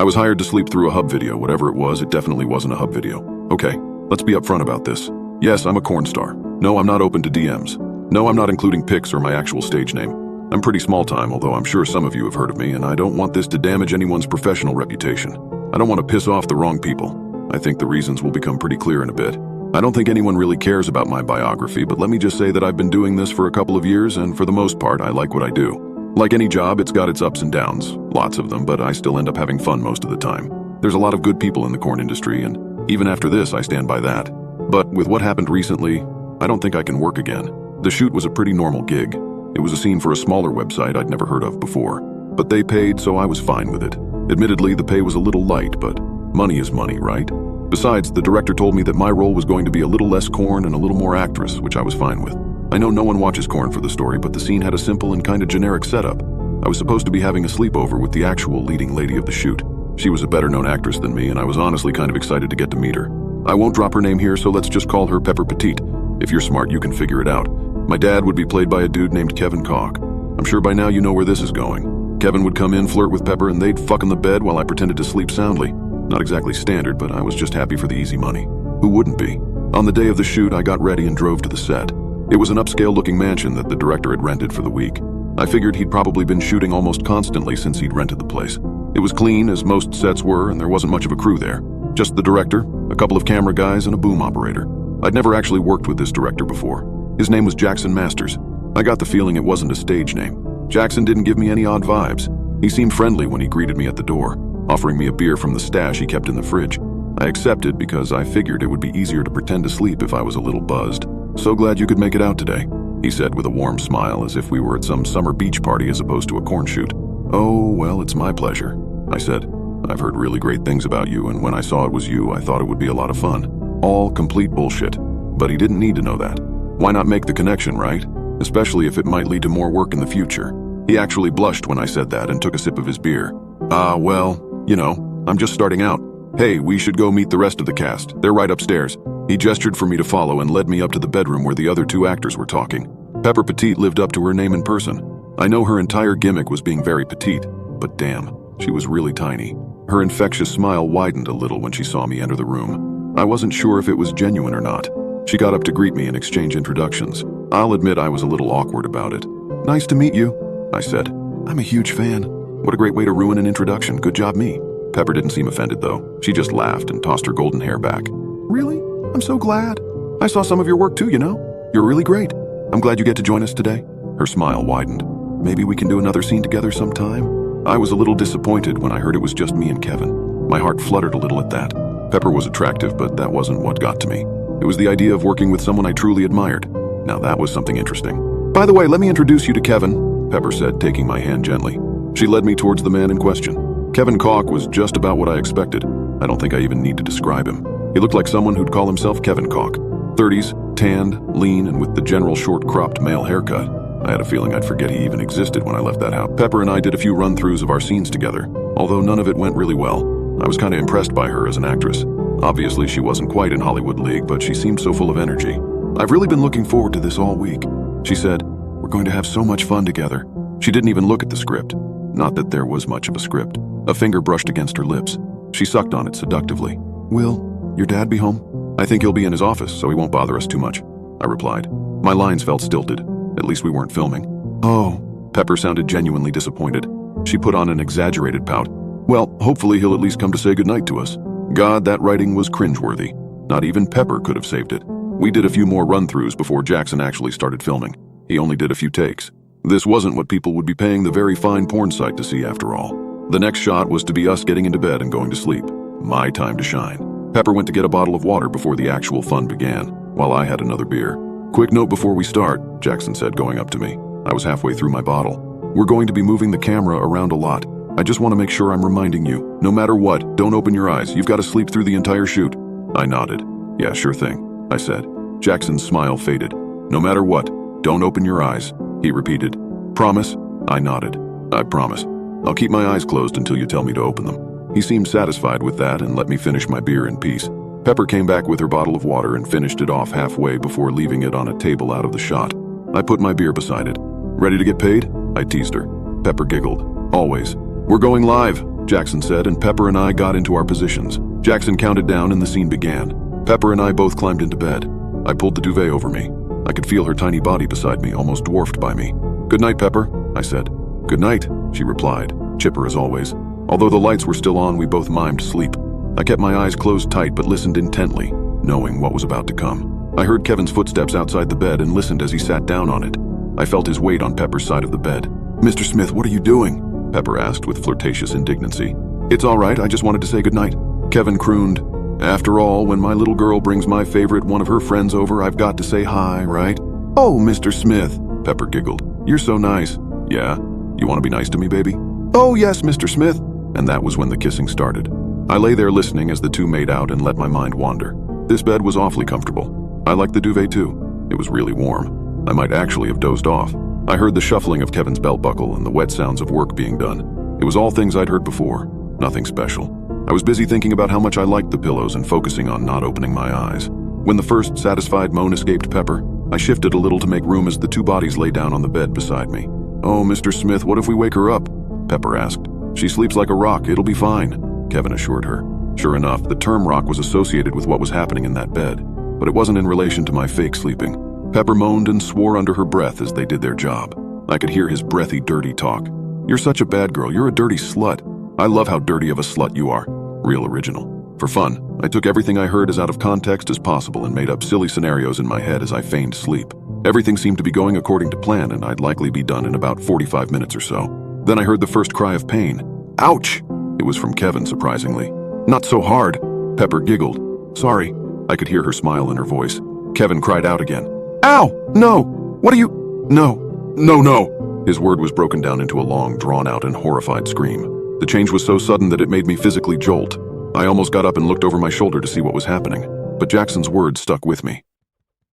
I was hired to sleep through a Hub video. Whatever it was, it definitely wasn't a Hub video. Okay, let's be upfront about this. Yes, I'm a corn star. No, I'm not open to DMs. No, I'm not including pics or my actual stage name. I'm pretty small time, although I'm sure some of you have heard of me, and I don't want this to damage anyone's professional reputation. I don't want to piss off the wrong people. I think the reasons will become pretty clear in a bit. I don't think anyone really cares about my biography, but let me just say that I've been doing this for a couple of years, and for the most part, I like what I do. Like any job, it's got its ups and downs, lots of them, but I still end up having fun most of the time. There's a lot of good people in the corn industry, and even after this, I stand by that. But with what happened recently, I don't think I can work again. The shoot was a pretty normal gig. It was a scene for a smaller website I'd never heard of before. But they paid, so I was fine with it. Admittedly, the pay was a little light, but money is money, right? Besides, the director told me that my role was going to be a little less corn and a little more actress, which I was fine with. I know no one watches corn for the story, but the scene had a simple and kind of generic setup. I was supposed to be having a sleepover with the actual leading lady of the shoot. She was a better-known actress than me, and I was honestly kind of excited to get to meet her. I won't drop her name here, so let's just call her Pepper Petite. If you're smart, you can figure it out. My dad would be played by a dude named Kevin Koch. I'm sure by now you know where this is going. Kevin would come in, flirt with Pepper, and they'd fuck in the bed while I pretended to sleep soundly. Not exactly standard, but I was just happy for the easy money. Who wouldn't be? On the day of the shoot, I got ready and drove to the set. It was an upscale-looking mansion that the director had rented for the week. I figured he'd probably been shooting almost constantly since he'd rented the place. It was clean, as most sets were, and there wasn't much of a crew there. Just the director, a couple of camera guys, and a boom operator. I'd never actually worked with this director before. His name was Jackson Masters. I got the feeling it wasn't a stage name. Jackson didn't give me any odd vibes. He seemed friendly when he greeted me at the door, offering me a beer from the stash he kept in the fridge. I accepted because I figured it would be easier to pretend to sleep if I was a little buzzed. "So glad you could make it out today," he said with a warm smile, as if we were at some summer beach party as opposed to a corn shoot. "Oh, well, it's my pleasure," I said. "I've heard really great things about you, and when I saw it was you, I thought it would be a lot of fun." All complete bullshit. But he didn't need to know that. Why not make the connection, right? Especially if it might lead to more work in the future. He actually blushed when I said that and took a sip of his beer. Well, you know, I'm just starting out. Hey, we should go meet the rest of the cast. They're right upstairs." He gestured for me to follow and led me up to the bedroom where the other two actors were talking. Pepper Petite lived up to her name in person. I know her entire gimmick was being very petite, but damn, she was really tiny. Her infectious smile widened a little when she saw me enter the room. I wasn't sure if it was genuine or not. She got up to greet me and exchange introductions. I'll admit I was a little awkward about it. "Nice to meet you," I said. "I'm a huge fan." What a great way to ruin an introduction. Good job, me. Pepper didn't seem offended, though. She just laughed and tossed her golden hair back. "Really? I'm so glad. I saw some of your work too, you know. You're really great. I'm glad you get to join us today." Her smile widened. "Maybe we can do another scene together sometime?" I was a little disappointed when I heard it was just me and Kevin. My heart fluttered a little at that. Pepper was attractive, but that wasn't what got to me. It was the idea of working with someone I truly admired. Now that was something interesting. "By the way, let me introduce you to Kevin," Pepper said, taking my hand gently. She led me towards the man in question. Kevin Koch was just about what I expected. I don't think I even need to describe him. He looked like someone who'd call himself Kevin Koch. 30s, tanned, lean, and with the general short-cropped male haircut. I had a feeling I'd forget he even existed when I left that house. Pepper and I did a few run-throughs of our scenes together, although none of it went really well. I was kind of impressed by her as an actress. Obviously, she wasn't quite in Hollywood league, but she seemed so full of energy. "I've really been looking forward to this all week," she said. "We're going to have so much fun together." She didn't even look at the script. Not that there was much of a script. A finger brushed against her lips. She sucked on it seductively. "Will your dad be home?" "I think he'll be in his office, so he won't bother us too much," I replied. My lines felt stilted. At least we weren't filming. "Oh." Pepper sounded genuinely disappointed. She put on an exaggerated pout. "Well, hopefully he'll at least come to say goodnight to us." God, that writing was cringeworthy. Not even Pepper could have saved it. We did a few more run-throughs before Jackson actually started filming. He only did a few takes. This wasn't what people would be paying the very fine porn site to see after all. The next shot was to be us getting into bed and going to sleep. My time to shine. Pepper went to get a bottle of water before the actual fun began, while I had another beer. "Quick note before we start," Jackson said, going up to me. I was halfway through my bottle. "We're going to be moving the camera around a lot. I just want to make sure I'm reminding you. No matter what, don't open your eyes. You've got to sleep through the entire shoot." I nodded. "Yeah, sure thing," I said. Jackson's smile faded. "No matter what, don't open your eyes," he repeated. "Promise?" I nodded. "I promise. I'll keep my eyes closed until you tell me to open them." He seemed satisfied with that and let me finish my beer in peace. Pepper came back with her bottle of water and finished it off halfway before leaving it on a table out of the shot. I put my beer beside it. "Ready to get paid?" I teased her. Pepper giggled. "Always." "We're going live," Jackson said, and Pepper and I got into our positions. Jackson counted down and the scene began. Pepper and I both climbed into bed. I pulled the duvet over me. I could feel her tiny body beside me, almost dwarfed by me. "Good night, Pepper," I said. "Good night," she replied, chipper as always. Although the lights were still on, we both mimed sleep. I kept my eyes closed tight but listened intently, knowing what was about to come. I heard Kevin's footsteps outside the bed and listened as he sat down on it. I felt his weight on Pepper's side of the bed. "Mr. Smith, what are you doing?" Pepper asked with flirtatious indignancy. "It's all right, I just wanted to say goodnight." Kevin crooned, "After all, when my little girl brings my favorite one of her friends over, I've got to say hi, right?" "Oh, Mr. Smith," Pepper giggled. "You're so nice." "Yeah? You want to be nice to me, baby?" "Oh, yes, Mr. Smith." And that was when the kissing started. I lay there listening as the two made out and let my mind wander. This bed was awfully comfortable. I liked the duvet too. It was really warm. I might actually have dozed off. I heard the shuffling of Kevin's belt buckle and the wet sounds of work being done. It was all things I'd heard before, nothing special. I was busy thinking about how much I liked the pillows and focusing on not opening my eyes. When the first satisfied moan escaped Pepper, I shifted a little to make room as the two bodies lay down on the bed beside me. "Oh, Mr. Smith, what if we wake her up?" Pepper asked. "She sleeps like a rock, it'll be fine," Kevin assured her. Sure enough, the term rock was associated with what was happening in that bed, but it wasn't in relation to my fake sleeping. Pepper moaned and swore under her breath as they did their job. I could hear his breathy, dirty talk. "You're such a bad girl, you're a dirty slut. I love how dirty of a slut you are." Real original. For fun, I took everything I heard as out of context as possible and made up silly scenarios in my head as I feigned sleep. Everything seemed to be going according to plan, and I'd likely be done in about 45 minutes or so. Then I heard the first cry of pain. "Ouch!" It was from Kevin, surprisingly. "Not so hard," Pepper giggled. "Sorry." I could hear her smile in her voice. Kevin cried out again. "Ow! No! What are you— No! No, no!" His word was broken down into a long, drawn-out, and horrified scream. The change was so sudden that it made me physically jolt. I almost got up and looked over my shoulder to see what was happening, but Jackson's words stuck with me.